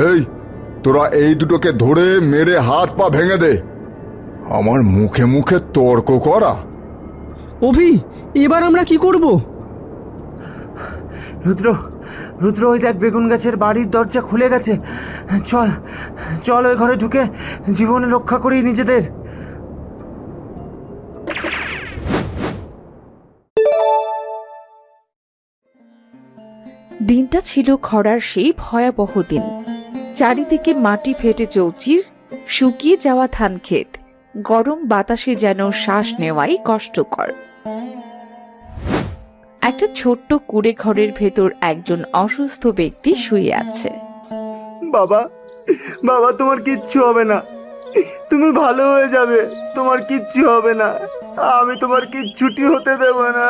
এই, তোরা এই দুটোকে ধরে মেরে হাত পা ভেঙে দে। আমার মুখে মুখে তর্ক করা। অভি, এবার আমরা কি করব? রুদ্র, রুদ্র, ওই দেখ বেগুন গাছের বাড়ির দরজা খুলে গেছে। চল চল, ওই ঘরে ঢুকে জীবনে রক্ষা করি নিজেদের। দিনটা ছিল খরার সেই ভয়াবহ দিন। চারিদিকে মাটি ফেটে চৌচির, শুকিয়ে যাওয়া ধান ক্ষেত, গরম বাতাসে যেন শ্বাস নেওয়াই কষ্টকর। একটা ছোট্ট কুঁড়ে ঘরের ভেতর একজন অসুস্থ ব্যক্তি শুয়ে আছে। বাবা, বাবা, তোমার কিচ্ছু হবে না, তুমি ভালো হয়ে যাবে, তোমার কিচ্ছু হবে না, আমি তোমার কিচ্ছুটি হতে দেব না।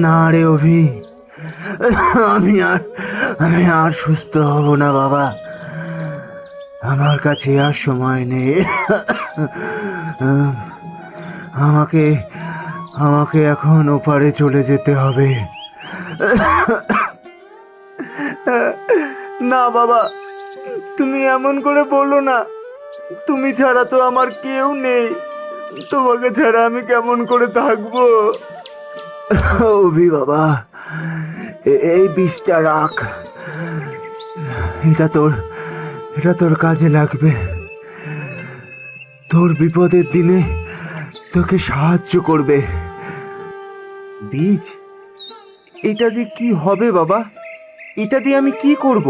না রে অভি, আমি আর সুস্থ হব না বাবা, আমার কাছে আর সময় নেই। আমাকে আমাকে এখন ওপারে চলে যেতে হবে। না বাবা, তুমি এমন করে বলো না, তুমি ছাড়া তো আমার কেউ নেই, তোমাকে ছাড়া আমি কেমন করে থাকবো? অভি বাবা, এই বিষটা রাখ, এটা তোর কাজে লাগবে। তোর বিপদের দিনে তোকে সাহায্য করবে। বীজ? এটা দিয়ে কি হবে বাবা? এটা দিয়ে আমি কি করব?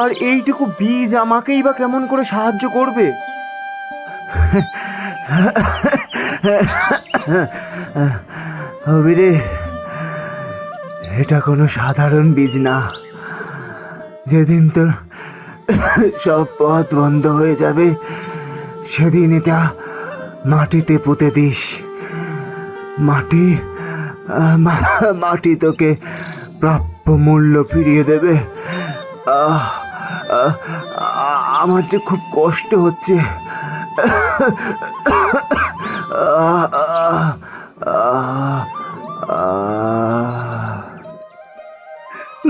আর এইটুকু বীজ আমাকেই বা কেমন করে সাহায্য করবে? অবিরে, এটা কোনো সাধারণ বীজ না। যেদিন তোর সব পথ বন্ধ হয়ে যাবে, সেদিন এটা মাটিতে পুঁতে দিস। মাটি তোকে প্রাপ্য মূল্য ফিরিয়ে দেবে। আমার যে খুব কষ্ট হচ্ছে।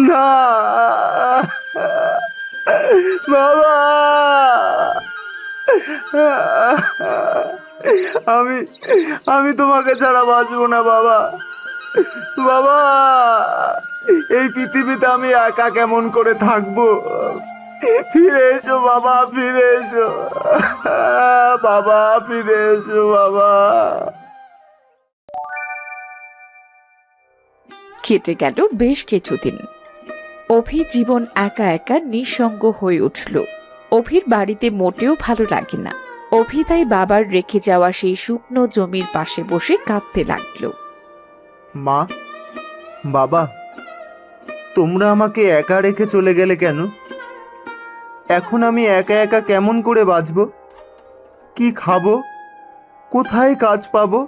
না বাবা, আমি তোমাকে ছাড়া বাঁচবো না বাবা। বাবা, এই পৃথিবীতে আমি একা কেমন করে থাকবো? ফিরে এসো বাবা, ফিরে এসো বাবা, ফিরে এসো বাবা। কেটে গেল বেশ কিছুদিন। অভির জীবন একা একা নিঃসঙ্গ হয়ে উঠল। অভির বাড়িতে মোটেও ভালো লাগে না। অভি তাই বাবার রেখে যাওয়া সেই শুকনো জমির পাশে বসে কাঁদতে লাগলো। মা, বাবা, তোমরা আমাকে একা রেখে চলে গেলে কেন? এখন আমি একা একা কেমন করে বাঁচবো? কি খাবো? কোথায় কাজ পাবো?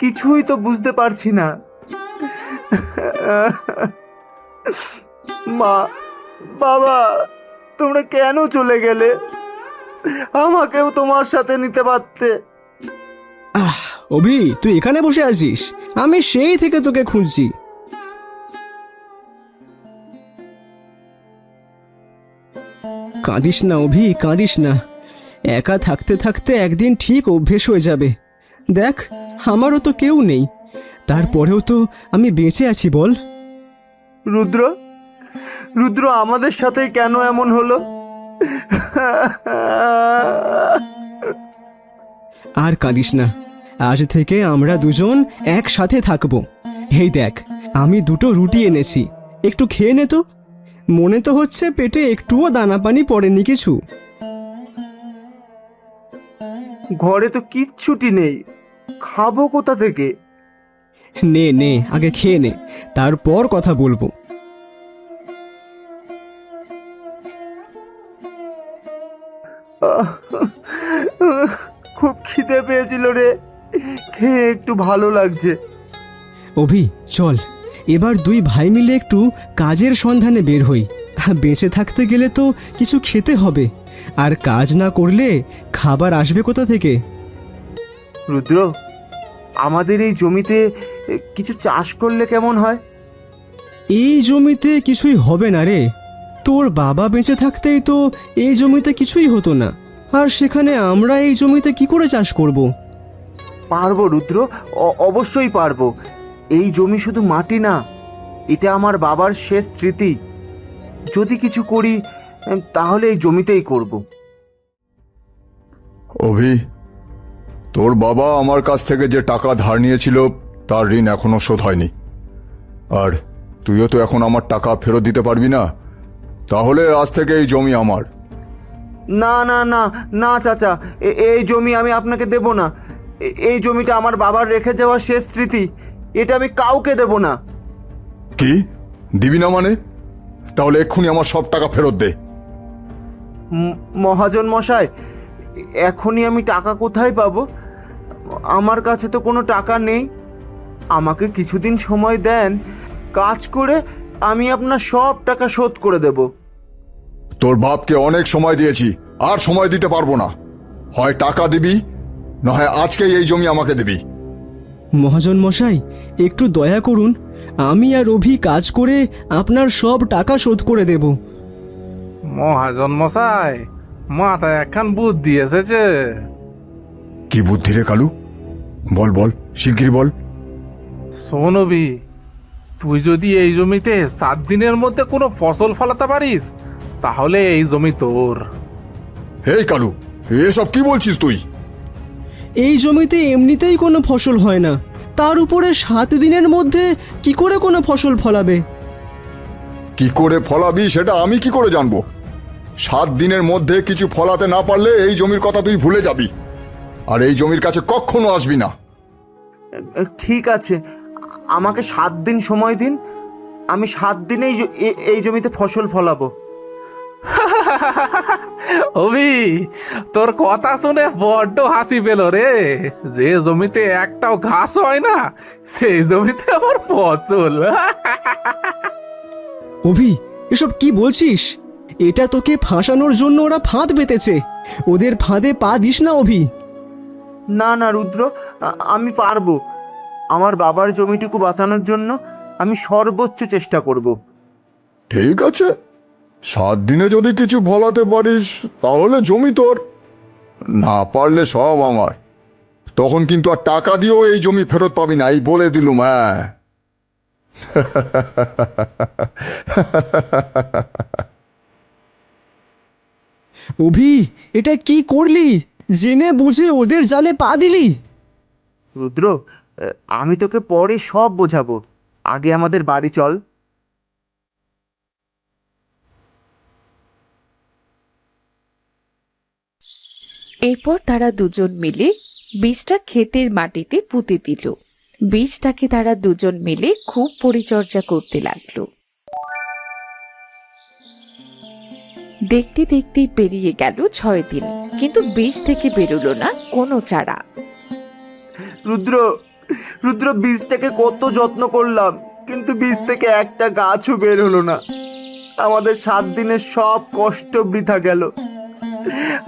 কিছুই তো বুঝতে পারছি না। মা, বাবা, তোমরা কেন চলে গেলে? আমাকেও তোমার সাথে নিতে পারতে। অভি, তুই এখানে বসে আছিস? আমি সেই থেকে তোকে খুঁজছি। কাঁদিস না অভি, কাঁদিস না। একা থাকতে থাকতে একদিন ঠিক অভ্যেস হয়ে যাবে। দেখ, আমারও তো কেউ নেই, তারপরেও তো আমি বেঁচে আছি, বল। রুদ্র, রুদ্র আমাদের সাথে কেন এমন হলো? আর কাঁদিস না, আজ থেকে আমরা দুজন একসাথে থাকবো। এই দেখ, আমি দুটো রুটি এনেছি, একটু খেয়ে নে তো। মনে তো হচ্ছে পেটে একটুও দানা পানি পড়েনি কিছু। ঘরে তো কিচ্ছুটি নেই, খাবো কোথা থেকে? নে নে, আগে খেয়ে নে, তারপর কথা বলবো। খুব খিদে পেয়েছিল রে, খেয়ে একটু ভালো লাগছে। অভি, চল এবার দুই ভাই মিলে একটু কাজের সন্ধানে বের হই। বেঁচে থাকতে গেলে তো কিছু খেতে হবে, আর কাজ না করলে খাবার আসবে কোথা থেকে? রুদ্র, আমাদের এই জমিতে কিছু চাষ করলে কেমন হয়? এই জমিতে কিছুই হবে না রে। তোর বাবা বেঁচে থাকতেই তো এই জমিতে কিছুই হতো না, আর সেখানে আমরা এই জমিতে কি করে চাষ করব? পারবো রুদ্র, অবশ্যই পারবো। এই জমি শুধু মাটি না, এটা আমার বাবার শেষ স্মৃতি। যদি কিছু করি তাহলে এই জমিতেই করব। অভি, তোর বাবা আমার কাছ থেকে যে টাকা ধার নিয়েছিল তার ঋণ এখনো শোধ হয়নি, আর তুইও তো এখন আমার টাকা ফেরত দিতে পারবি না। তাহলে আজ থেকে এই জমি আমার। না না না না চাচা, এই জমি আমি আপনাকে দেব না। এই জমিটা আমার বাবার রেখে যাওয়া শেষ স্মৃতি, এটা আমি কাউকে দেব না। কি দিবি না মানে? তাহলে এক্ষুনি আমার সব টাকা ফেরত দে। মহাজন মশাই, এখনই আমি টাকা কোথায় পাবো? আমার কাছে তো কোনো টাকা নেই। আমাকে কিছুদিন সময় দেন, কাজ করে আমি আপনার সব টাকা শোধ করে দেব। তোর বাপকে অনেক সময় দিয়েছি, আর সময় দিতে পারবো না। হয় টাকা দিবি, না হয় আজকেই এই জমি আমাকে দিবি। মহাজন মশাই, একটু দয়া করুন, আমি আর অভি কাজ করে আপনার সব টাকা শোধ করে দেব। মহাজন মশাই, মাথায় একখান বুদ্ধি এসেছে। কি বুদ্ধি রে কালু? বল বল, শিগগির বল। শোনবি, তুই যদি এই জমিতে 7 দিনের মধ্যে কোনো ফসল ফলাতে পারিস, তাহলে এই জমি তোর। এই কালু, এসব কি বলছিস তুই? এই জমিতে এমনিতেই কোনো ফসল হয় না, তার উপরে 7 দিনের মধ্যে কি করে কোনো ফসল ফলাবে? কি করে ফলাবি সেটা আমি কি করে জানবো? 7 দিনের মধ্যে কিছু ফলাতে না পারলে এই জমির কথা তুই ভুলে যাবি, আর এই জমির কাছে কখনো আসবি না। ঠিক আছে, আমাকে 7 দিন সময় দিন। আমি 7 দিনেই এই জমিতে ফসল ফলাবো। অভি, তোর কথা শুনে বড্ড হাসি পেল রে। যে জমিতে একটাও ঘাস হয় না, সেই জমিতে আমার ফসল। অভি, এসব কি বলছিস? এটা তোকে ফাঁসানোর জন্য ওরা ফাঁদ পেতেছে। ওদের ফাঁদে পা দিস না অভি। না না রুদ্র, আমি পারবো। আমার বাবার জমিটুকু বাঁচানোর জন্য আমি সর্বোচ্চ চেষ্টা করব। ঠিক আছে, 7 দিনে যদি কিছু ফলাতে পারিস তাহলে জমি তোর, না পারলে সব আমার। তখন কিন্তু আর টাকা দিয়েও এই জমি ফেরত পাবি না, এই বলে দিলুম। হ্যাঁ। অভি, এটা কি করলি? জেনে বুঝে ওদের জালে পা দিলি। রুদ্র, আমি তোকে পরে সব বোঝাবো। আগে আমাদের বাড়ি চল। এরপর তারা দুজন মিলে বীজটা ক্ষেতের মাটিতে পুঁতে দিল। বীজটাকে তারা দুজন মিলে খুব পরিচর্যা করতে লাগলো। দেখতে দেখতে পেরিয়ে গেল 6 দিন, কিন্তু বীজ থেকে বেরোলো না কোনো চারা। রুদ্র, রুদ্র, বীজটাকে কত যত্ন করলাম, কিন্তু বীজ থেকে একটা গাছও বের হলো না। আমাদের 7 দিনের সব কষ্ট বৃথা গেল।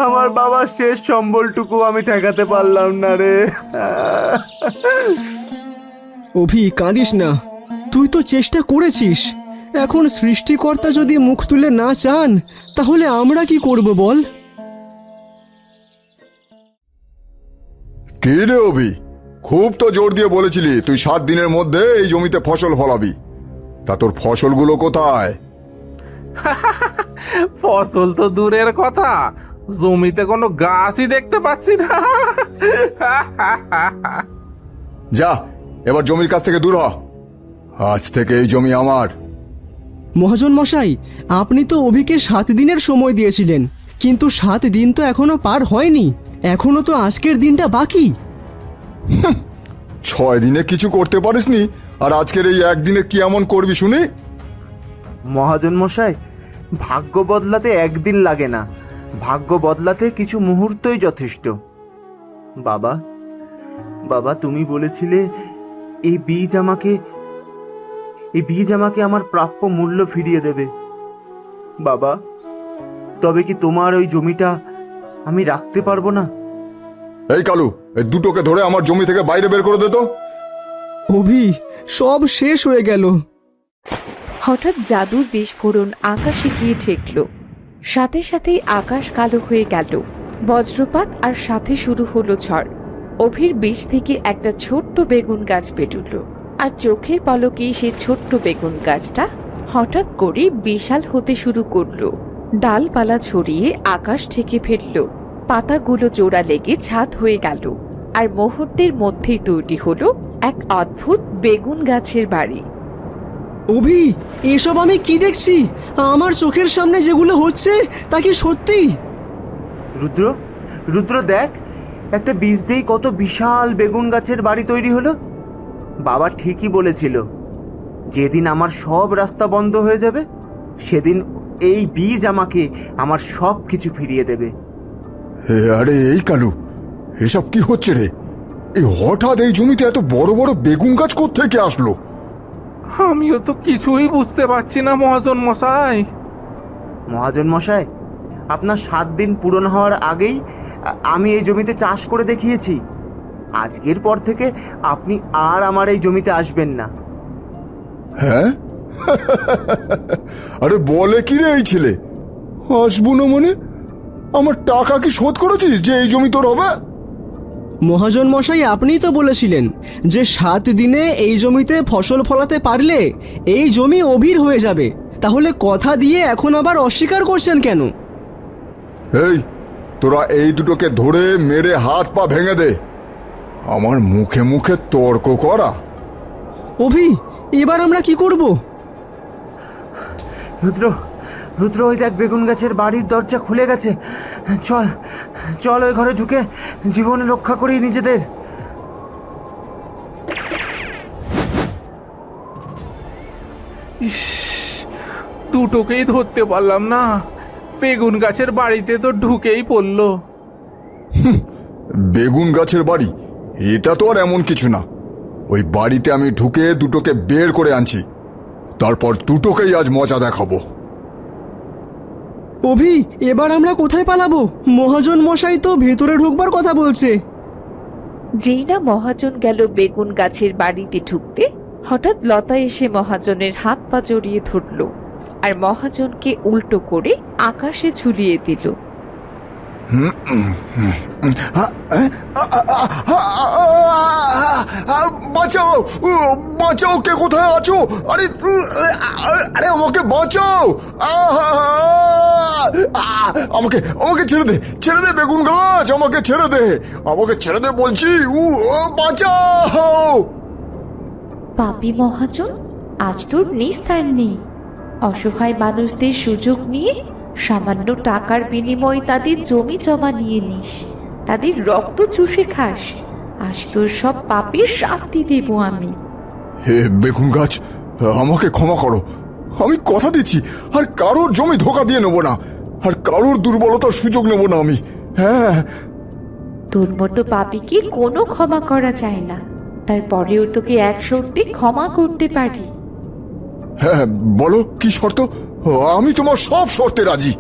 আমার বাবার শেষ সম্বলটুকু আমি ঠেকাতে পারলাম না রে। অভি, কাঁদিস না। তুই তো চেষ্টা করেছিস। এখন সৃষ্টিকর্তা যদি মুখ তুলে না চান, তাহলে আমরা কি করব বল? কি রে অভি, খুব তো জোর দিয়ে বলেছিলি তুই 7 দিনের মধ্যে এই জমিতে ফসল ফলাবি। তা তোর ফসলগুলো কোথায়? ফসল তো দূরের কথা, জমিতে কোনো গাছই দেখতে পাচ্ছি না। যা, এবার জমির কাছ থেকে দূর হ। আজ থেকে এই জমি আমার। মহাজন মশাই, আপনি তো অভিকে 7 দিনের সময় দিয়েছিলেন, কিন্তু 7 দিন তো এখনো পার হয়নি। এখনো তো আজকের দিনটা বাকি। 6 দিনে কিছু করতে পারিসনি, আর আজকের এই একদিনে কি এমন করবি শুনি? মহাজন মশাই, ভাগ্য বদলাতে একদিন লাগে না, ভাগ্য বদলাতে কিছু মুহূর্তই যথেষ্ট। বাবা, বাবা, তুমি বলেছিলে এই বীজ আমাকে আমার প্রাপ্য মূল্য ফিরিয়ে দেবে। বাবা, তবে কি তোমার ওই জমিটা আমি রাখতে পারবো না? এই কালু, এই দুটোকে ধরে আমার জমি থেকে বাইরে বের করে দে তো। অভি, সব শেষ হয়ে গেল। হঠাৎ জাদুর বিস্ফোরণ আকাশে গিয়ে ঠেকল। সাথে সাথেই আকাশ কালো হয়ে গেল, বজ্রপাত আর সাথে শুরু হলো ঝড়। অভির বীজ থেকে একটা ছোট্ট বেগুন গাছ বের উঠল, আর চোখের পলকেই সেই ছোট্ট বেগুন গাছটা হঠাৎ করে বিশাল হতে শুরু করলো। ডালপালা ছড়িয়ে আকাশ ঢেকে ফেলল, পাতাগুলো জোড়া লেগে ছাদ হয়ে গেল, আর মুহূর্তের মধ্যেই তৈরি হলো এক অদ্ভুত বেগুন গাছের বাড়ি। অভি, এসব আমি কি দেখছি? আমার চোখের সামনে যেগুলো হচ্ছে তা কি সত্যি? রুদ্র, রুদ্র দেখ, একটা বীজ দিয়েই কত বিশাল বেগুন গাছের বাড়ি তৈরি হলো। বাবা ঠিকই বলেছিল, যেদিন আমার সব রাস্তা বন্ধ হয়ে যাবে সেদিন এই বীজ আমাকে আমার সব কিছু ফিরিয়ে দেবে। আরে এই কালু, এসব কি হচ্ছে রে? এই হঠাৎ এই জমিতে এত বড় বড় বেগুন গাছ কোত্থেকে আসলো? আমিও তো কিছুই বুঝতে পারছি না মহাজন মশাই। মহাজন মশাই, আপনার 7 দিন পূরণ হওয়ার আগেই আমি এই জমিতে চাষ করে দেখিয়েছি। আজকের পর থেকে আপনি আর আমার এই জমিতে আসবেন না। হ্যাঁ? আরে বলে কি রে এই ছেলে? আসবো না মানে? আমার টাকা কি শোধ করেছিস যে এই জমি তোর হবে? মহাজন মশাই, আপনিই তো বলেছিলেন যে 7 দিনে এই জমিতে ফসল ফলাতে পারলে এই জমি অভির হয়ে যাবে। তাহলে কথা দিয়ে এখন আবার অস্বীকার করছেন কেন? এই, তোরা এই দুটোকে ধরে মেরে হাত পা ভেঙে দে। আমার মুখে মুখে তর্ক করা। অভি, এবার আমরা কি করব? রুদ্র, রুদ্র, ওই দেখ বেগুন গাছের বাড়ির দরজা খুলে গেছে। চল, চল ওই ঘরে ঢুকে জীবন রক্ষা করি নিজেদের। ইস, দুটোকেই ধরতে পারলাম না। বেগুন গাছের বাড়িতে তো ঢুকেই পড়লো। বেগুন গাছের বাড়ি, এটা তো আর এমন কিছু না। ওই বাড়িতে আমি ঢুকে দুটোকে বের করে আনছি, তারপর দুটোকেই আজ মজা দেখাবো। অভি, এবার আমরা কোথায় পালাবো? মহাজন মশাই তো ভেতরে ঢুকবার কথা বলছে। যেই না মহাজন গেল বেগুন গাছের বাড়িতে ঢুকতে, হঠাৎ লতা এসে মহাজনের হাত পা জড়িয়ে ধরল, আর মহাজনকে উল্টো করে আকাশে ঝুলিয়ে দিল। বাঁচাও, বাঁচাও, কে কোথায় আছো? আরে আরে আমাকে বাঁচাও! আমাকে আমাকে ছেড়ে দে, ছেড়ে দে বেগুন গাছ, আমাকে ছেড়ে দে, আমাকে ছেড়ে দে বলছি। বাঁচাও! পাপী মহাজন, আজ তোর নিস্তার নেই। অসহায় মানুষদের সুযোগ নিয়ে সামান্য টাকার বিনিময়ে তাদের জমি জমা নিয়ে নিস, তাদের রক্ত চুষে খাস। আজ তোর সব পাপের শাস্তি দেব আমি। হে বেগুন গাছ, আমাকে ক্ষমা করো। আমি কথা দিচ্ছি আর কারোর জমি ধোকা দিয়ে নেবো না, আর কারোর দুর্বলতার সুযোগ নেব না আমি। হ্যাঁ, তোর মতো পাপীকে কোনো ক্ষমা করা যায় না, তারপরেও তোকে এক শর্তে ক্ষমা করতে পারি। হ্যাঁ, বলো কি শর্ত? আমি তোমার সব শর্তে রাজি।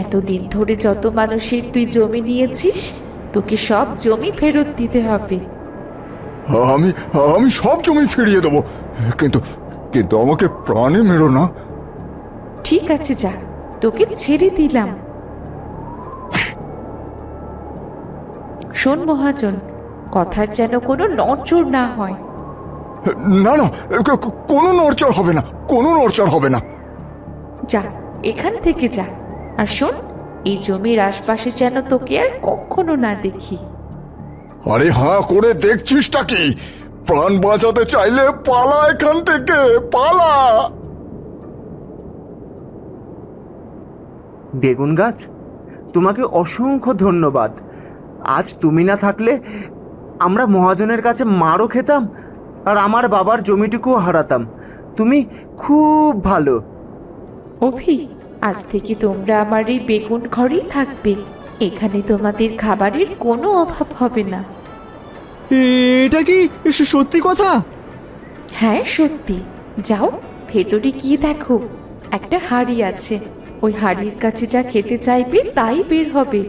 এতদিন ধরে যত মানুষের তুই জমি নিয়েছিস, তোকে সব জমি ফেরত দিতে হবে। আমি আমি সব জমি ফিরিয়ে দেবো, কিন্তু কিন্তু আমাকে প্রাণে মেরো না। ঠিক আছে, যা, তোকে ছেড়ে দিলাম। শোন মহাজন, কথার যেন কোনো নড়চড় না হয়। না না, কোনো নড়চড় হবে না, কোনো নড়চড় হবে না। যা, এখান থেকে যা। আর শোন, এই জমির আশপাশে যেন তোকে আর কখনো না দেখি। আরে হাঁ করে দেখছিসটা কি? প্রাণ বাঁচাতে চাইলে পালা এখান থেকে, পালা। বেগুন গাছ, তোমাকে অসংখ্য ধন্যবাদ। আজ তুমি না থাকলে আমরা মহাজনের কাছে মারও খেতাম, আর আমার বাবার জমিটুকুও হারাতাম। তুমি খুব ভালো। অভি, আজ থেকে তোমরা আমার এই বেগুন ঘরেই থাকবে। এখানে তোমাদের খাবারের কোনো অভাব হবে না। এটা কি সত্যি কথা? হ্যাঁ সত্যি। যাও, ভেতরে গিয়ে দেখো, একটা হাঁড়ি আছে। ওই হাঁড়ির কাছে যা খেতে চাইবে তাই বের হবে।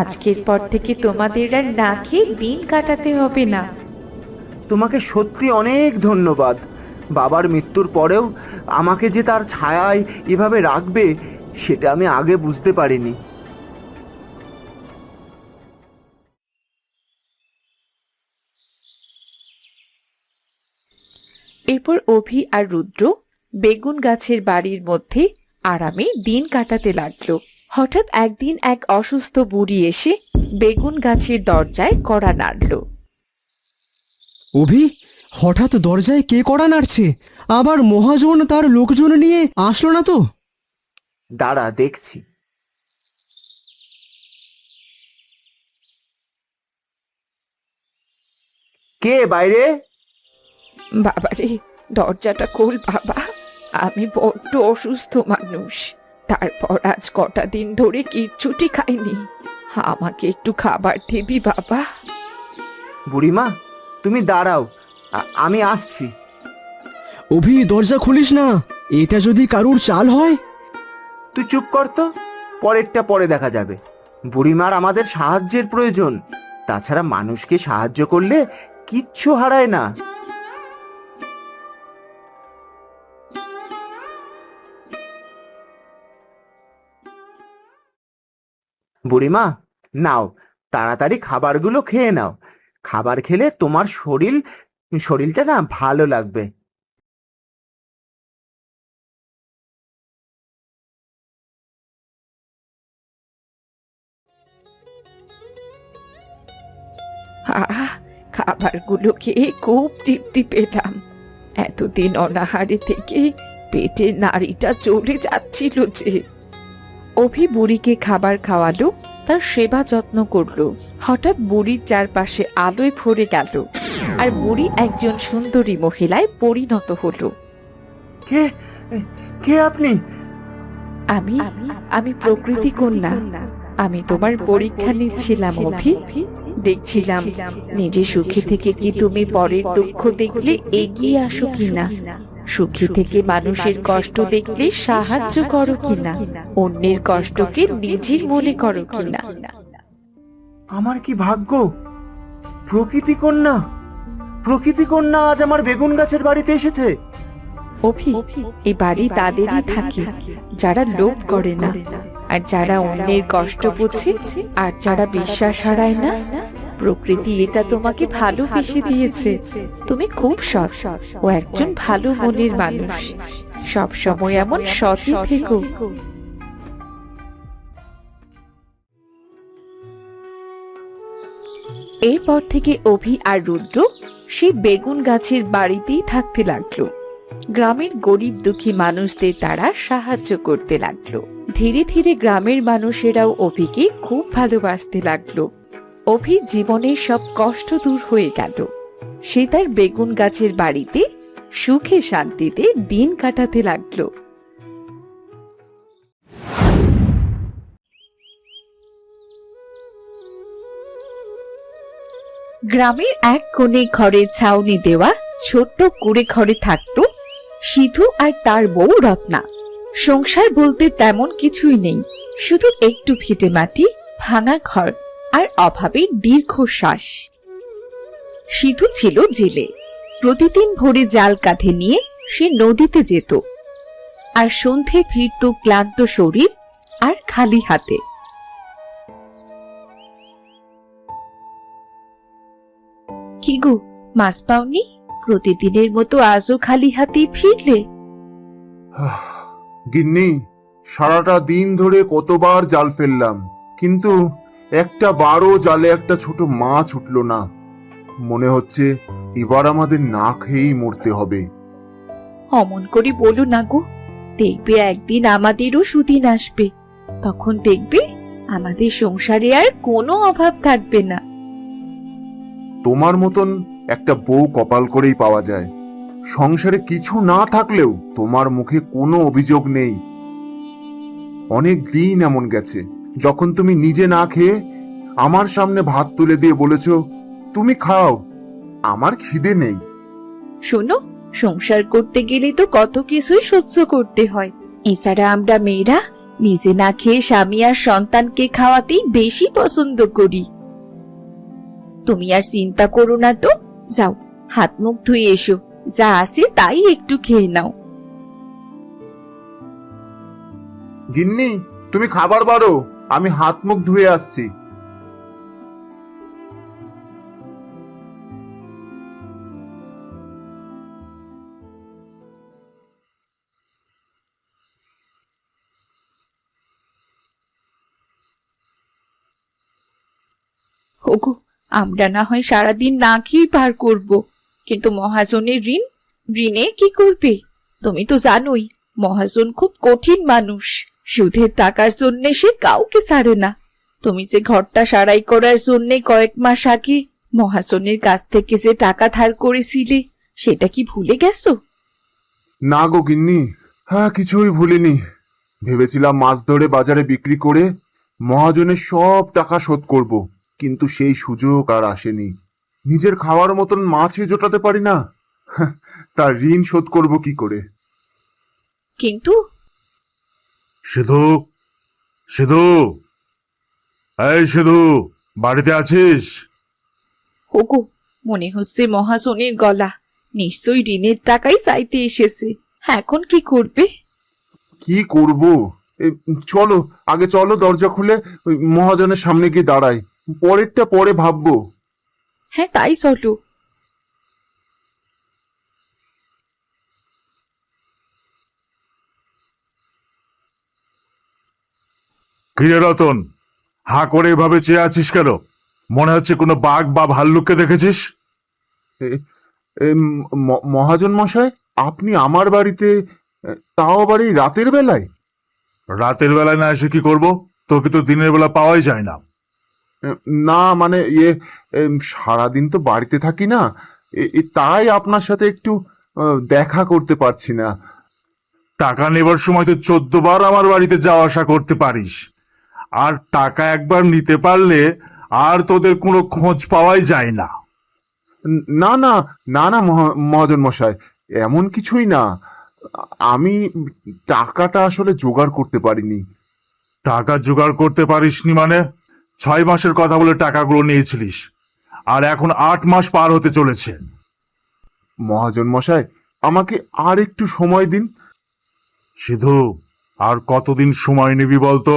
আজকের পর থেকে তোমাদের আর না খেয়ে দিন কাটাতে হবে না। তোমাকে সত্যি অনেক ধন্যবাদ। বাবার মৃত্যুর পরেও আমাকে যে তার ছায়ায় এভাবে রাখবে সেটা আমি আগে বুঝতে পারিনি। এরপর অভি আর রুদ্র বেগুন গাছের বাড়ির মধ্যে আরামে দিন কাটাতে লাগলো। হঠাৎ একদিন এক অসুস্থ বুড়ি এসে বেগুন গাছের দরজায় কড়া নাড়ল। অভি, হঠাৎ দরজায় কে কড়া নাড়ছে? আবার মহাজন তার লোকজন নিয়ে আসলো না তো? দাঁড়া, দেখছি। কে বাইরে? বাবারে, দরজাটা খোল বাবা, আমি বড্ড অসুস্থ মানুষ। তারপর আজ কটা দিন ধরে কিচ্ছুটি খাইনি, আমাকে একটু খাবার দিবি বাবা? বুড়িমা, তুমি দাঁড়াও, আমি আসছি। অভি, দরজা খুলিস না, এটা যদি কারুর চাল হয়। তুই চুপ কর তো, পরেরটা পরে দেখা যাবে। বুড়িমার আমাদের সাহায্যের প্রয়োজন, তাছাড়া মানুষকে সাহায্য করলে কিচ্ছু হারায় না। বুড়িমা, নাও, তাড়াতাড়ি খাবারগুলো খেয়ে নাও। খাবার খেলে তোমার শরীরটা না ভালো লাগবে। আহ, খাবারগুলো খেয়ে খুব তৃপ্তি পেলাম। এতদিন অনাহারে থেকে পেটের নাড়িটা চলে যাচ্ছিল যে। অভি বুড়িকে খাবার খাওয়ালো, তার সেবা যত্ন করলো। হঠাৎ বুড়ির চারপাশে আলোয় ভরে গেল, আর বুড়ি একজন সুন্দরী মহিলায় পরিণত হলো। কে কে আপনি? আমি আমি প্রকৃতি কন্যা। আমি তোমার পরীক্ষা নিচ্ছিলাম অভি। দেখছিলাম নিজে সুখী থেকে কি তুমি পরের দুঃখ দেখলে এগিয়ে আসো কিনা, সুখী থেকে মানুষের কষ্ট দেখলে সাহায্য করো কিনা, অন্যের কষ্টকে নিজের মনে করো কিনা। আমার কি ভাগ্য! প্রকৃতি কন্যা, প্রকৃতি কন্যা আজ আমার বেগুন গাছের বাড়িতে এসেছে। অভি, এই বাড়ি তাদেরই থাকে যারা লোভ করে না, আর যারা অন্যের কষ্ট বোঝে, আর যারা বিশ্বাস হারায় না। প্রকৃতি এটা তোমাকে ভালোবেসে দিয়েছে। তুমি খুব সৎ ও একজন ভালো মনের মানুষ। সব সময় এমন সৎই থেকো। এরপর থেকে অভি আর রুদ্র সেই বেগুন গাছের বাড়িতেই থাকতে লাগলো। গ্রামের গরিব দুঃখী মানুষদের তারা সাহায্য করতে লাগলো। ধীরে ধীরে গ্রামের মানুষেরাও অভিকে খুব ভালোবাসতে লাগলো। অভির জীবনের সব কষ্ট দূর হয়ে গেল। সে তার বেগুন গাছের বাড়িতে সুখে শান্তিতে দিন কাটাতে লাগলো। গ্রামের এক কোণে ঘরের ছাউনি দেওয়া ছোট্ট কুড়ে ঘরে থাকতো সিধু আর তার বউ রত্না। সংসার বলতে তেমন কিছুই নেই, শুধু একটু ভিটে মাটি, ভাঙা ঘর আর অভাবের দীর্ঘশ্বাস। সিধু ছিল জেলে। প্রতিদিন ভোরে জাল কাঁধে নিয়ে সে নদীতে যেত, আর সন্ধে ফিরত ক্লান্ত শরীর আর খালি হাতে। কি গো, মাছ পাওনি? প্রতিদিনের মতো আজও খালি হাতেই ফিরলে? গিন্নি, সারাটা দিন ধরে কতবার জাল ফেললাম, কিন্তু একটা বারও জালে একটা ছোট মাছ উঠল না। মনে হচ্ছে এবার আমাদের না খেয়েই মরতে হবে। অমন করে বলো না গো, দেখবে একদিন আমাদেরও সুদিন আসবে। তখন দেখবে আমাদের সংসারে আর কোনো অভাব থাকবে না। তোমার মতন একটা বউ কপাল করেই পাওয়া যায়। সংসারে কিছু না থাকলেও তোমার মুখে কোনো অভিযোগ নেই। অনেক দিন এমন গেছে যখন তুমি নিজে না খেয়ে আমার সামনে ভাত তুলে দিয়ে বলেছ, তুমি খাও, আমার খিদে নেই। শোনো, সংসার করতে গেলে তো কত কিছুই সহ্য করতে হয়। এছাড়া আমরা মেয়েরা নিজে না খেয়ে স্বামী আর সন্তানকে খাওয়াতেই বেশি পছন্দ করি। তুমি আর চিন্তা করো না তো, যাও হাত মুখ ধুয়ে এসো, যা আছে তাই একটু খেয়ে নাও। গিন্নি, তুমি খাবার বাড়ো, আমি হাত মুখ ধুয়ে আসছি। ওগো, আমরা না হয় সারাদিন না খেয়ে পার করব, কিন্তু মহাজনের ঋণে কি করবে? তুমি তো জানোই মহাজন খুব কঠিন মানুষ, সুদের টাকার জন্য সে কাউকে ছাড়ে না। তুমি যে ঘরটা সারাই করার জন্য কয়েক মাস আগে মহাজনের কাছ থেকে যে টাকা ধার করেছিলে, সেটা কি ভুলে গেছো? না গো গিন্নি, হ্যাঁ কিছুই ভুলিনি। ভেবেছিলাম মাছ ধরে বাজারে বিক্রি করে মহাজনের সব টাকা শোধ করব, কিন্তু সেই সুযোগ আর আসেনি। নিজের খাওয়ার মতন মাছই জোটাতে পারি না, তার ঋণ শোধ করব কি করে? কিন্তু সিধু, সিধু, এই সিধু, বাড়িতে আছিস? ওগো, মনে হচ্ছে মহাজনের গলা, নিশ্চয়ই ঋণের টাকাই চাইতে এসেছে। এখন কি করবে? কি করব? চলো আগে, চলো দরজা খুলে ওই মহাজনের সামনে গিয়ে দাঁড়াই, পরেরটা পরে ভাববো। হ্যাঁ, তাই চলো। কিরে রতন, হাঁ করে এভাবে চেয়ে আছিস কেন? মনে হচ্ছে কোনো বাঘ বা ভাল্লুককে দেখেছিস? মহাজন মশাই, আপনি আমার বাড়িতে, তাও আবার এই রাতের বেলায়? রাতের বেলায় না এসে কি করব? তোকে তো দিনের বেলা পাওয়াই যায় না। না মানে সারাদিন তো বাড়িতে থাকি না, তাই আপনার সাথে একটু দেখা করতে পারছি না। টাকা নেবার সময় তো 14 বার আমার বাড়িতে যাওয়া আসা করতে পারিস, আর টাকা একবার নিতে পারলে আর তোদের কোনো খোঁজ পাওয়াই যায় না। না না না না মহাজন মশাই, এমন কিছুই না। আমি টাকাটা আসলে জোগাড় করতে পারিনি। টাকা জোগাড় করতে পারিসনি মানে? 6 মাসের কথা বলে টাকাগুলো নিয়েছিলিস, আর এখন 8 মাস পার হতে চলেছে। মহাজন মশাই, আমাকে আর একটু সময় দিন। সিধু, আর কতদিন সময় নিবি বলতো?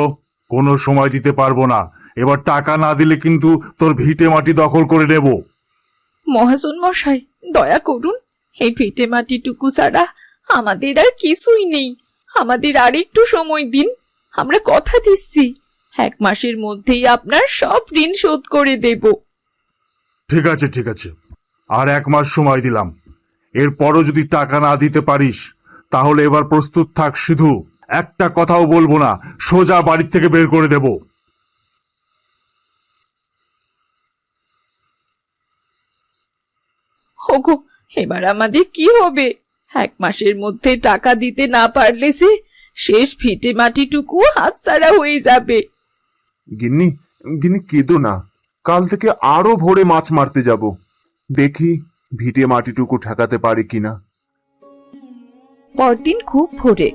কোনো সময় দিতে পারবো না। এবার টাকা না দিলে কিন্তু তোর ভিটে মাটি দখল করে নেব। মহাজন মশাই, দয়া করুন, এই ভিটে মাটিটুকু ছাড়া আমাদের আর কিছুই নেই। আমাদের আর একটু সময় দিন, আমরা কথা দিচ্ছি 1 মাসের মধ্যেই আপনার সব ঋণ শোধ করে দেব। ঠিক আছে, ঠিক আছে, আর 1 মাস সময় দিলাম। এরপরও যদি টাকা না দিতে পারিস তাহলে এবার প্রস্তুত থাক সিধু, একটা কথাও বলবো না, সোজা বাড়ির থেকে বের করে দেব। ওগো, এবার আমাদের কি হবে? 1 মাসের মধ্যে টাকা দিতে না পারলে যে শেষ ভিটে মাটিটুকু হাতছাড়া হয়ে যাবে। গিন্নি, গিন্নি কেঁদো না, কাল থেকে আরো ভোরে মাছ মারতে যাব, দেখি ভিটে মাটিটুকু ঠেকাতে পারি কিনা। পরদিন খুব ভোরে,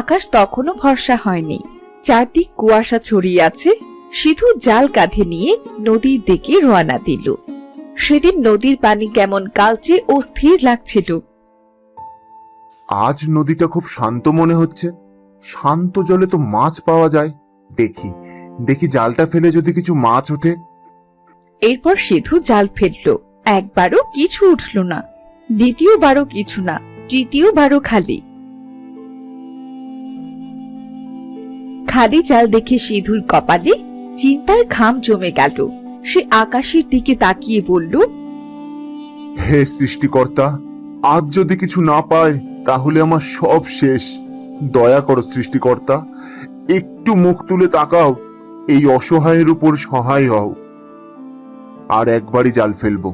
আকাশ তখনও ফর্সা হয়নি, চারদিক কুয়াশা ছড়িয়ে আছে। সিধু জাল কাঁধে নিয়ে নদীর দিকে রওনা দিল। সেদিন নদীর পানি কেমন কালচে ও স্থির লাগছিল। আজ নদীটা খুব শান্ত মনে হচ্ছে, শান্ত জলে তো মাছ পাওয়া যায়। দেখি দেখি জালটা ফেলে যদি কিছু মাছ ওঠে। এরপর সিধু জাল ফেলল, একবারও কিছু উঠল না, দ্বিতীয়বারও কিছু না, তৃতীয়বারও খালি। খালি জাল দেখে সিধুর কপালে চিন্তার ঘাম জমে গেল। সে আকাশের দিকে তাকিয়ে বলল, হে সৃষ্টিকর্তা, আজ যদি কিছু না পায় তাহলে আমার সব শেষ। দয়া করো সৃষ্টিকর্তা, একটু মুখ তুলে তাকাও, এই অসহায়ের উপর সহায় হও। আর একবারই জাল ফেলবো,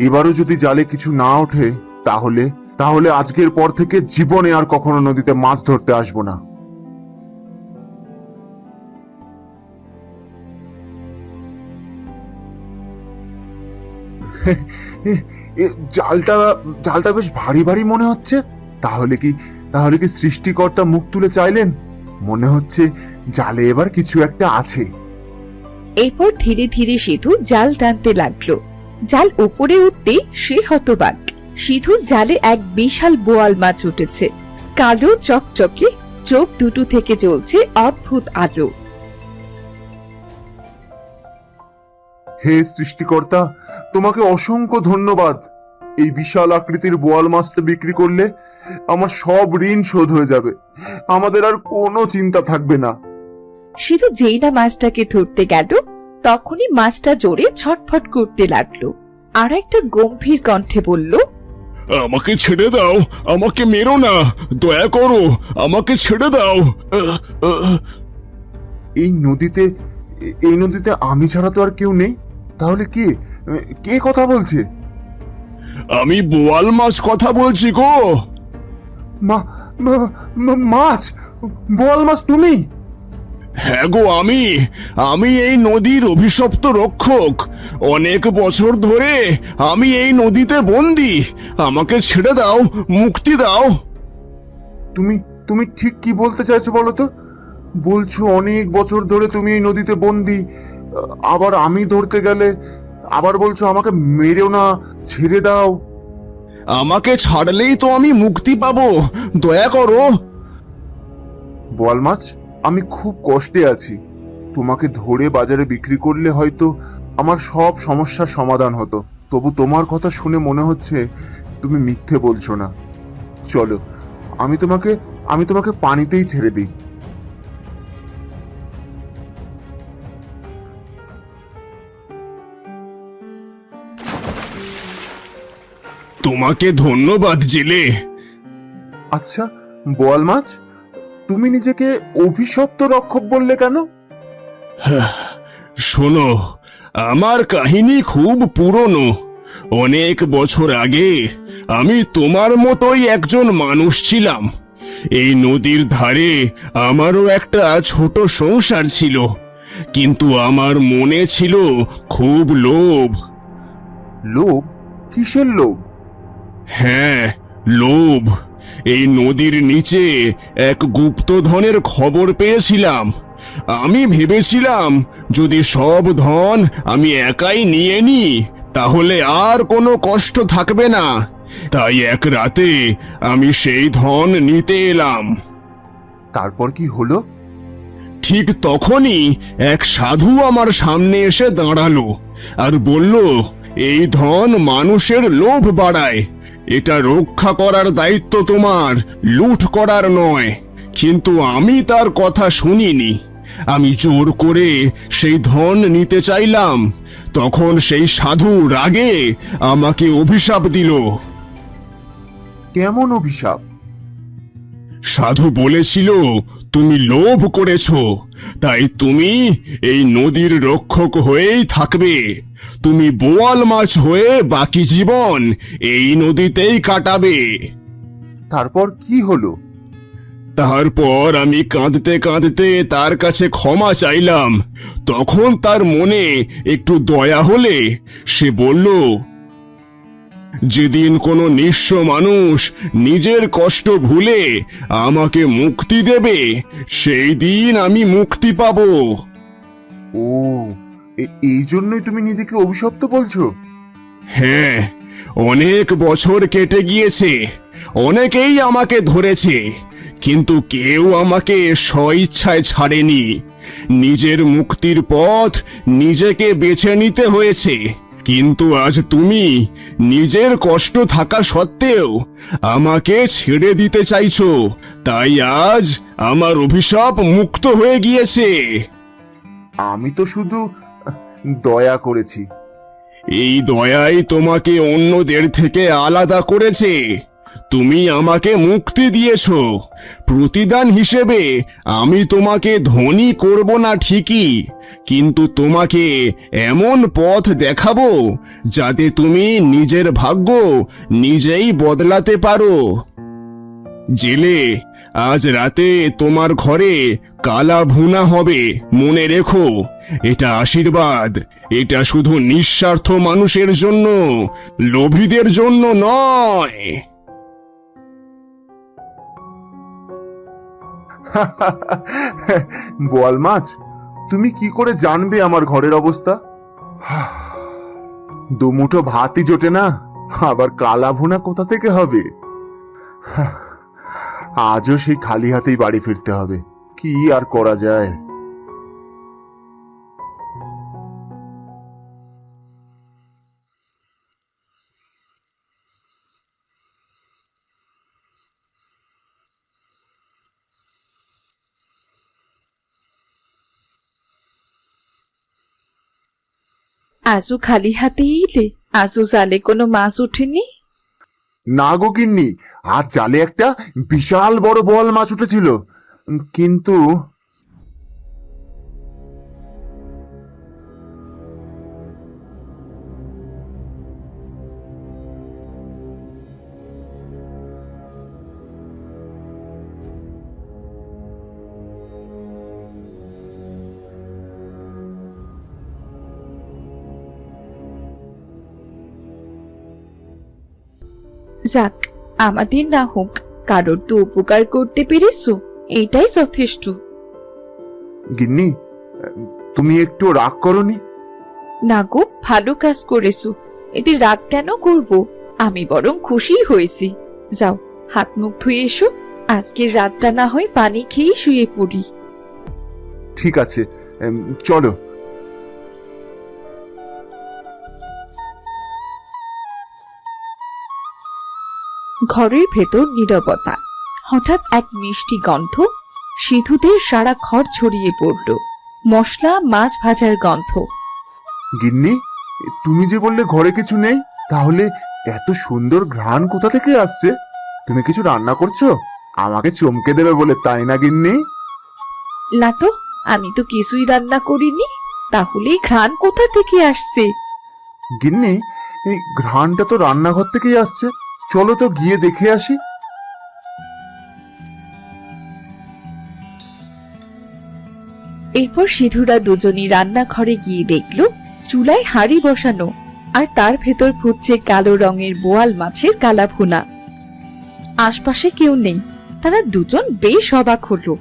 এবারও যদি জালে কিছু না ওঠে তাহলে তাহলে আজকের পর থেকে জীবনে আর কখনো নদীতে মাছ ধরতে আসবো না। জালটা জালটা বেশ ভারী ভারী মনে হচ্ছে। তাহলে কি সৃষ্টিকর্তা মুখ তুলে চাইলেন? মনে হচ্ছে জালে এবার কিছু একটা আছে। এরপর ধীরে ধীরে সিধু জাল টানতে লাগলো। জাল উপরে উঠতেই সে হতবাক। সিধুর জালে এক বিশাল বোয়াল মাছ উঠেছে। কালো চকচকে, চোখ দুটো থেকে জ্বলছে অদ্ভুত আলো। হে সৃষ্টিকর্তা, তোমাকে অসংখ্য ধন্যবাদ। এই বিশাল আকৃতির বোয়াল মাছটা বিক্রি করলে আমার সব ঋণ শোধ হয়ে যাবে। আমাদের আর কোনো চিন্তা থাকবে না। সিধু যেই না মাছটাকে ধরতে গেল, তখনই মাছটা জোরে ছটফট করতে লাগলো। আর একটা গম্ভীর কণ্ঠে বলল, আমাকে ছেড়ে দাও, আমাকে মেরো না, দয়া করো, আমাকে ছেড়ে দাও। এই নদীতে আমি ছাড়া তো আর কেউ নেই। তাহলে কে কে কথা বলছে? আমি বোয়াল মাছ কথা বলছি গো। মাছ? বোয়াল মাছ তুমি? হ্যাঁ গো, আমি এই নদীর অভিশপ্ত রক্ষক। অনেক বছর ধরে আমি এই নদীতে বন্দি। আমাকে ছেড়ে দাও, মুক্তি দাও। তুমি ঠিক কি বলতে চাইছো বলো তো? বলছো অনেক বছর ধরে তুমি এই নদীতে বন্দি, আবার আমি ধরতে গেলে আবার বলছো আমাকে মেরেও না, ছেড়ে দাও। আমাকে ছাড়লেই তো আমি মুক্তি পাবো, দয়া করো। বোয়াল মাছ, আমি খুব কষ্টে আছি। তোমাকে ধরে বাজারে বিক্রি করলে হয়তো আমার সব সমস্যার সমাধান হতো। তবু তোমার কথা শুনে মনে হচ্ছে তুমি মিথ্যে বলছো না। চলো, আমি তোমাকে পানিতেই ছেড়ে দিই। তোমাকে ধন্যবাদ জেলে। আচ্ছা বোয়াল মাছ, তুমি নিজেকে অভিশপ্ত রক্ষক বললে কেন? শোনো, আমার কাহিনী খুব পুরনো। অনেক বছর আগে আমি তোমার মতোই একজন মানুষ ছিলাম। এই নদীর ধারে আমারও একটা ছোট সংসার ছিল, কিন্তু আমার মনে ছিল খুব লোভ। লোভ? কিসের লোভ? হ্যাঁ, লোভ। এই নদীর নিচে এক গুপ্তধনের খবর পেয়েছিলাম। আমি ভেবেছিলাম যদি সব ধন আমি একাই নিয়ে নিই তাহলে আর কোনো কষ্ট থাকবে না। তাই এক রাতে আমি সেই ধন নিতে এলাম। তারপর কি হলো? ঠিক তখনই এক সাধু আমার সামনে এসে দাঁড়ালো আর বলল, এই ধন মানুষের লোভ বাড়ায়। এটা রক্ষা করার দায়িত্ব তোমার, লুট করার নয়। কিন্তু আমি তার কথা শুনিনি। আমি জোর করে সেই ধন নিতে চাইলাম। তখন সেই সাধু রাগে আমাকে অভিশাপ দিল। কেমন অভিশাপ? সাধু বলেছিল, তুমি লোভ করেছো, তাই তুমি এই নদীর রক্ষক হয়েই থাকবে। তুমি বোয়াল মাছ হয়ে বাকি জীবন এই নদীতেই কাটাবে। তারপর কি হলো? তারপর আমি কাঁদতে কাঁদতে তার কাছে ক্ষমা চাইলাম। তখন তার মনে একটু দয়া হলে সে বলল, যেদিন কোনো নিঃস্ব মানুষ নিজের কষ্ট ভুলে আমাকে মুক্তি দেবে, সেই দিন আমি মুক্তি পাব। ও, এই জন্যই তুমি নিজেকে অভিশপ্ত বলছো? হ্যাঁ, অনেক বছর কেটে গিয়েছে, অনেকেই আমাকে ধরেছে, কিন্তু কেউ আমাকে স্বইচ্ছায় ছাড়েনি। নিজের মুক্তির পথ নিজেকে বেছে নিতে হয়েছে। কিন্তু আজ তুমি নিজের কষ্ট থাকা সত্ত্বেও আমাকে ছেড়ে দিতে চাইছো, তাই আজ আমার অভিশাপ মুক্ত হয়ে গিয়েছে। আমি তো শুধু দয়া করেছি। এই দয়াই তোমাকে অন্যদের থেকে আলাদা করেছে। তুমি আমাকে মুক্তি দিয়েছো, প্রতিদান হিসেবে আমি তোমাকে ধনী করব না ঠিকই, কিন্তু তোমাকে এমন পথ দেখাবো যাতে তুমি নিজের ভাগ্য নিজেই বদলাতে পারো। জেলে, আজ রাতে তোমার ঘরে কালা ভুনা হবে, মনে রেখো। এটা আশীর্বাদ। এটা শুধু নিঃস্বার্থ মানুষের জন্য, লোভীদের জন্য নয়। বোয়াল মাছ, তুমি কি করে জানবে আমার ঘরের অবস্থা? দুমুঠো ভাতই জোটে না, আবার কালা ভুনা কোথা থেকে হবে? আজও সেই খালি হাতেই বাড়ি ফিরতে হবে, কি আর করা যায়। আজও খালি হাতে এলে? আজও জালে কোনো মাছ ওঠেনি? না গো গিন্নি, আর জালে একটা বিশাল বড় বোয়াল মাছ উঠেছিল, কিন্তু যাক, আমাদের না হোক, কারোর তো উপকার করতে পেরেছো, এইটাই যথেষ্ট। গিন্নি, তুমি একটু রাগ করনি? না গো, ভালো কাজ করেছো, এতে রাগ কেন করব? আমি বরং খুশি হয়েছি। যাও, হাত মুখ ধুয়ে এসো, আজকের রাতটা না হয় পানি খেয়ে শুয়ে পড়ি। ঠিক আছে, চলো। ঘরের ভেতর নীরবতা। হঠাৎ এক মিষ্টি গন্ধ সিধুদের সারা ঘর ছড়িয়ে পড়ল। মশলা, মাছ ভাজার গন্ধ। গিন্নি, তুমি যে বললে ঘরে কিছু নেই, তাহলে এত সুন্দর ঘ্রাণ কোথা থেকে আসছে? তুমি কিছু রান্না করছো? আমাকে চমকে দেবে বলে, তাই না গিন্নি? না তো, আমি তো কিছুই রান্না করিনি, তাহলে এই ঘ্রাণ কোথা থেকে আসছে? গিন্নি, এই ঘ্রাণটা তো রান্নাঘর থেকেই আসছে, চলো তো গিয়ে দেখে আসি। এরপর সিধুরা দুজনই রান্নাঘরে গিয়ে দেখল চুলায় হাঁড়ি বসানো, আর তার ভেতর ফুটছে কালো রঙের বোয়াল মাছের কালা ভুনা। আশপাশে কেউ নেই, তারা দুজন বেশ অবাক হলো।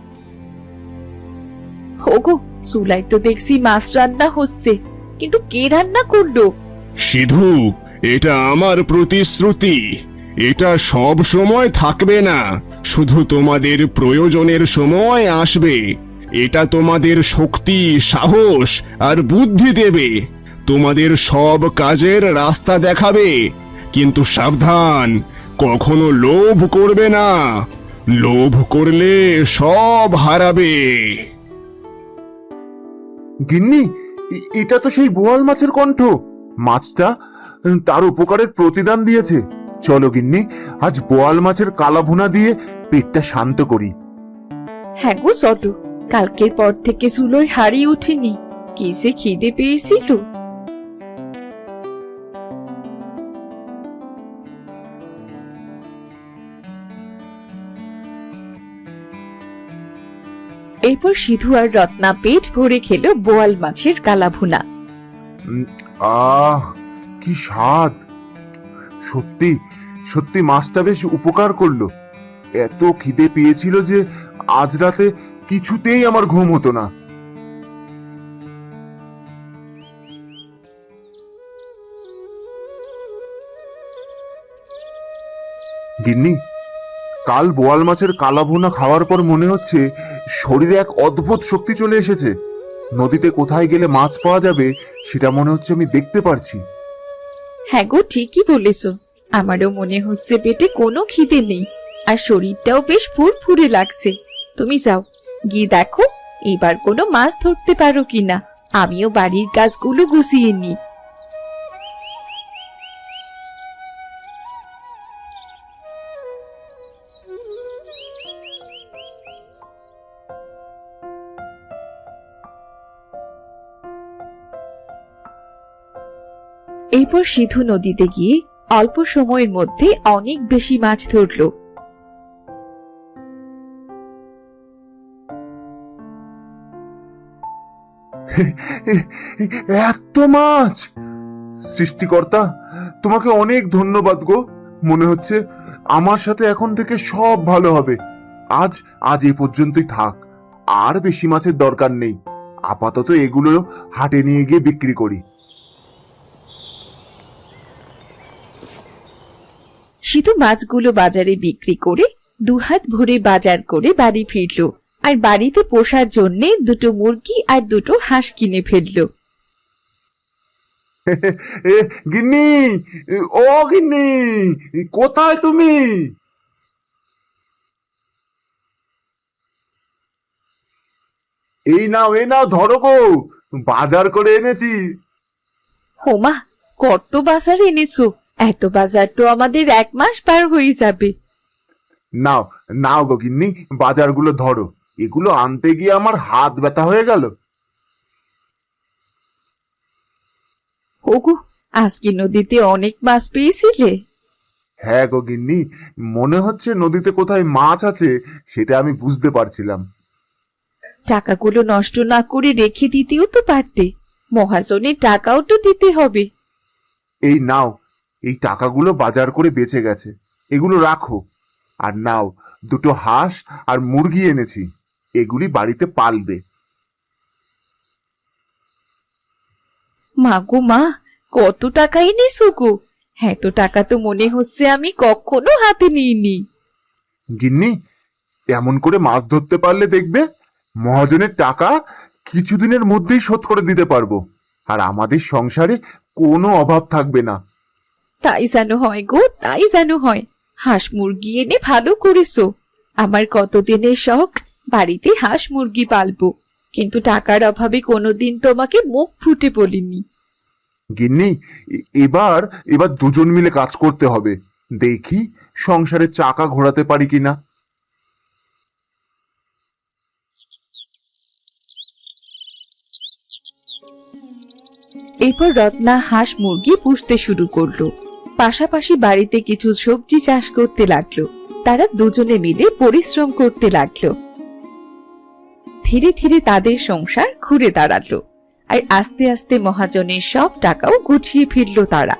ওগো, চুলায় তো দেখছি মাছ রান্না হচ্ছে, কিন্তু কে রান্না করলো? সিধু, এটা আমার প্রতিশ্রুতি। এটা সব সময় থাকবে না, শুধু তোমাদের প্রয়োজনের সময় আসবে। এটা তোমাদের শক্তি, সাহস আর বুদ্ধি দেবে, তোমাদের সব কাজের রাস্তা দেখাবে। কিন্তু সাবধান, কখনো লোভ করবে না, লোভ করলে সব হারাবে। গিন্নি, এটা তো সেই বোয়াল মাছের কণ্ঠ। মাছটা তার উপকারের প্রতিদান দিয়েছে। চলো গিন্নি, আজ বোয়াল মাছের কালা ভুনা দিয়ে পেটটা শান্ত করি। হ্যাঁ গো, চলো। কালকের পর থেকে চুলোয় হাঁড়ি উঠেনি, কি সে খিদে পেয়েছিল। এরপর সিধু আর রত্না পেট ভরে খেলো বোয়াল মাছের কালা ভুনা। আহ, কি স্বাদ! সত্যি সত্যি মাছটা বেশ উপকার করলো। এত খিদে পেয়েছিল যে আজ রাতে কিছুতেই আমার ঘুম হতো না। গিন্নি, কাল বোয়াল মাছের কালা ভুনা খাওয়ার পর মনে হচ্ছে শরীরে এক অদ্ভুত শক্তি চলে এসেছে। নদীতে কোথায় গেলে মাছ পাওয়া যাবে সেটা মনে হচ্ছে আমি দেখতে পারছি। হ্যাঁ গো, ঠিকই বলেছ। আমারও মনে হচ্ছে পেটে কোনো খিদে নেই, আর শরীরটাও বেশ ফুরফুরে লাগছে। তুমি যাও, গিয়ে দেখো এবার কোনো মাছ ধরতে পারো কিনা। আমিও বাড়ির কাজগুলো গুছিয়ে নিই। এরপর সিধু নদীতে গিয়ে অল্প সময়ের মধ্যে অনেক বেশি মাছ ধরলো। এত মাছ! সৃষ্টিকর্তা, তোমাকে অনেক ধন্যবাদ গো। মনে হচ্ছে আমার সাথে এখন থেকে সব ভালো হবে। আজ আজ এই পর্যন্তই থাক, আর বেশি মাছের দরকার নেই। আপাতত এগুলো হাটে নিয়ে গিয়ে বিক্রি করি। সিধু মাছগুলো বাজারে বিক্রি করে দুহাত ভরে বাজার করে বাড়ি ফিরলো, আর বাড়িতে পোষার জন্যে দুটো মুরগি আর দুটো হাঁস কিনে ফেললো। এ গিন্নি, ও গিন্নি, কোথায় তুমি? এই নাও ধরো গো, বাজার করে এনেছি। হোমা, কত বাজার এনেছো? এত বাজার তো আমাদের 1 মাস পার হয়ে যাবে। নাও নাও গো গিন্নি, বাজারগুলো ধরো। এগুলো আনতে গিয়ে আমার হাত ব্যথা হয়ে গেল। ওগো, আজকে নদীতে অনেক মাছ পেয়েছিলে? হ্যাঁ গো গিন্নি, মনে হচ্ছে নদীতে কোথায় মাছ আছে, সেটা আমি বুঝতে পারছিলাম। টাকাগুলো নষ্ট না করে রেখে দিতেও তো পারতে, মহাজনের টাকাও তো দিতে হবে। এই নাও, এই টাকাগুলো বাজার করে বেঁচে গেছে, এগুলো রাখো। আর নাও, দুটো হাঁস আর মুরগি এনেছি, এগুলি বাড়িতে পালবে। মা গো মা, কত টাকা এনেছো গো? এত টাকা তো মনে হচ্ছে আমি কখনো হাতে নিইনি। গিন্নি, এমন করে মাছ ধরতে পারলে দেখবে মহাজনের টাকা কিছুদিনের মধ্যেই শোধ করে দিতে পারবো, আর আমাদের সংসারে কোনো অভাব থাকবে না। তাই যেন হয় গো, তাই যেন হয়। হাঁস মুরগি এনে ভালো করেছো। আমার কতদিনের শখ বাড়িতে হাঁস মুরগি পালবো, কিন্তু টাকার অভাবে কোনোদিন তোমাকে মুখ ফুটে বলিনি। গিন্নি, এবার এবার দুজন মিলে কাজ করতে হবে, দেখি সংসারে চাকা ঘোরাতে পারি কিনা। এরপর রত্না হাঁস মুরগি পুষতে শুরু করলো, পাশাপাশি বাড়িতে কিছু সবজি চাষ করতে লাগলো। তারা দুজনে মিলে পরিশ্রম করতে লাগলো। ধীরে ধীরে তাদের সংসার ঘুরে দাঁড়ালো, আর আস্তে আস্তে মহাজনের সব টাকাও গুছিয়ে ফিরলো তারা।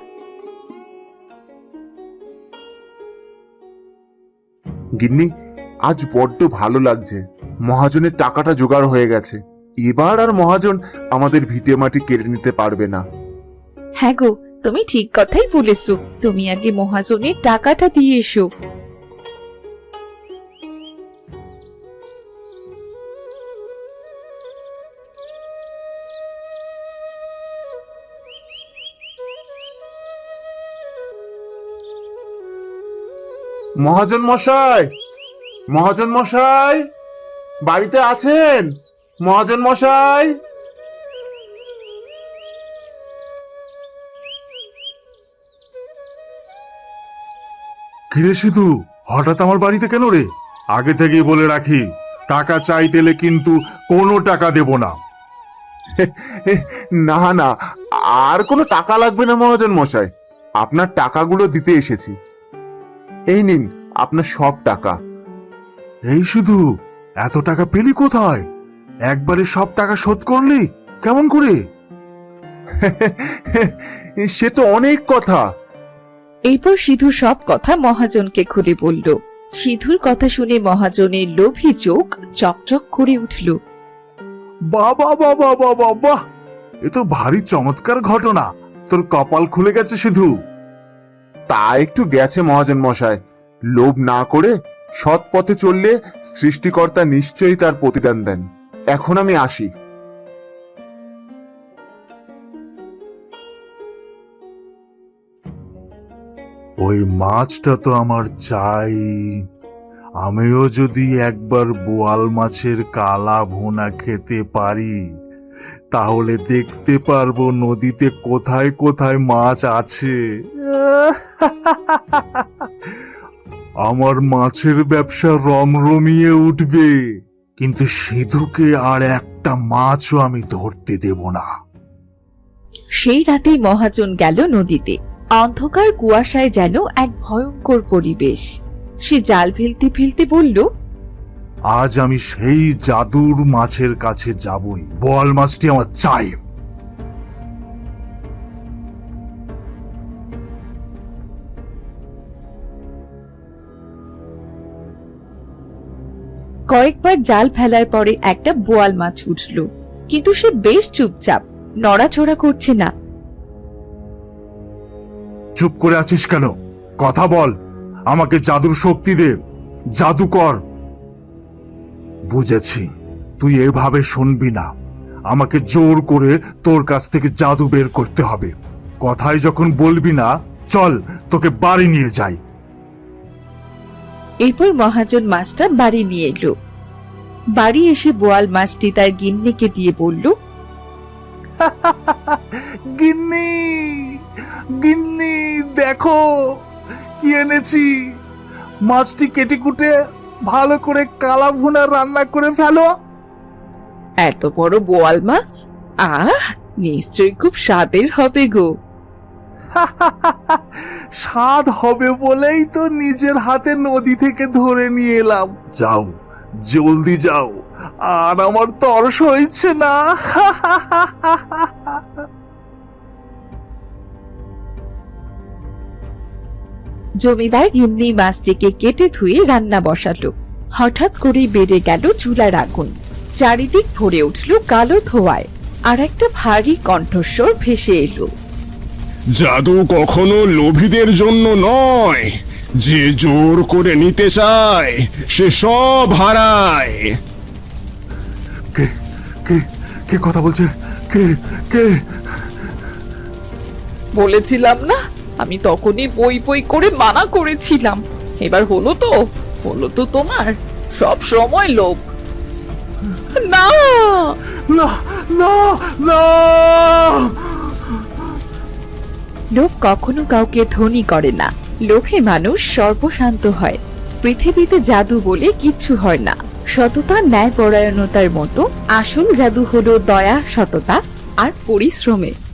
গিন্নি, আজ বড্ড ভালো লাগছে, মহাজনের টাকাটা জোগাড় হয়ে গেছে। এবার আর মহাজন আমাদের ভিটে মাটি কেড়ে নিতে পারবে না। হ্যাঁ গো, তুমি ঠিক কথাই বলেছো। তুমি আগে মহাজনের টাকাটা দিয়ে এসো। মহাজন মশাই, মহাজন মশাই, বাড়িতে আছেন? মহাজন মশাই, কিরে সিধু, হঠাৎ আমার বাড়িতে কেন রে? আগে থেকেই বলে রাখি, টাকা চাইতেলে কিন্তু কোনো টাকা দেব না। না না, আর কোনো টাকা লাগবে না মহাজন মশাই, আপনার টাকাগুলো দিতে এসেছি। এই নিন আপনার সব টাকা। এই শুধু এত টাকা পেলি কোথায়? একবারে সব টাকা শোধ করলি কেমন করে? সে তো অনেক কথা। এরপর সিধু সব কথা মহাজনকে খুলে বলল। সিধুর কথা শুনে মহাজনের লোভী চোখ চকচক করে উঠল। বাবা বাবা বাবা বাহ, এ তো ভারী চমৎকার ঘটনা। তোর কপাল খুলে গেছে সিধু। তা একটু গেছে মহাজন মশাই, লোভ না করে সৎ পথে চললে সৃষ্টিকর্তা নিশ্চয়ই তার প্রতিদান দেন। এখন আমি আসি। ওই মাছটা তো আমার চাই। আমিও যদি একবার বোয়াল মাছের কালা ভুনা খেতে পারি, তাহলে দেখতে পারবো নদীতে কোথায় কোথায় মাছ আছে। আমার মাছের ব্যবসা রমরমিয়ে উঠবে, কিন্তু সিধুকে আর একটা মাছও আমি ধরতে দেব না। সেই রাতেই মহাজন গেল নদীতে। অন্ধকার কুয়াশায় যেন এক ভয়ঙ্কর পরিবেশ। সে জাল ফেলতে ফেলতে বলল, আজ আমি সেই জাদুর মাছের কাছে যাবই। বোয়াল মাছটি আমার চাই। কয়েকবার জাল ফেলার পরে একটা বোয়াল মাছ উঠল, কিন্তু সে বেশ চুপচাপ, নড়াচড়া করছে না। চুপ করে আছিস কেন? কথা বল, আমাকে জাদুর শক্তি দে, জাদু কর। বুঝেছি, তুই এভাবে শুনবি না। আমাকে জোর করে তোর কাছ থেকে জাদু বের করতে হবে। কথাই যখন বলবি না, চল তোকে বাড়ি নিয়ে যাই। এরপর মহাজন মাছটা বাড়ি নিয়ে এলো। বাড়ি এসে বোয়াল মাছটি তার গিন্নিকে দিয়ে বলল, গিন্নি, গিন্নি, দেখো কি এনেছি। মাছটি কেটে কুটে ভালো করে কালা ভুনা রান্না করে ফেলো। এত বড় বোয়াল মাছ, নিশ্চয়ই খুব স্বাদের হবে গো। স্বাদ হবে বলেই তো নিজের হাতে নদী থেকে ধরে নিয়ে এলাম। যাও, জলদি যাও, আর আমার তরস হয়েছে না। জমিদার গিন্নি মাছটিকে কেটে ধুয়ে রান্না বসালো। হঠাৎ করে বেড়ে গেল চুলার আগুন, চারিদিক ভরে উঠল কালো ধোঁয়ায়, আর একটা ভারী কণ্ঠস্বর ভেসে এলো, জাদু কখনো লোভীদের জন্য নয়, যে জোর করে নিতে চায় সে সব হারায়। কে কে কে কথা বলছে? কে কে? বলেছিলাম না, আমি তখনই বই বই করে মানা করেছিলাম। এবার হলো তো তোমার সব সময় লোভ। না, না, না, না। লোভ কখনো কাউকে ধনী করে না, লোভে মানুষ সর্বশান্ত হয়। পৃথিবীতে জাদু বলে কিচ্ছু হয় না। সততা, ন্যায়পরায়ণতার মতো আসল জাদু হলো দয়া, সততা আর পরিশ্রমে।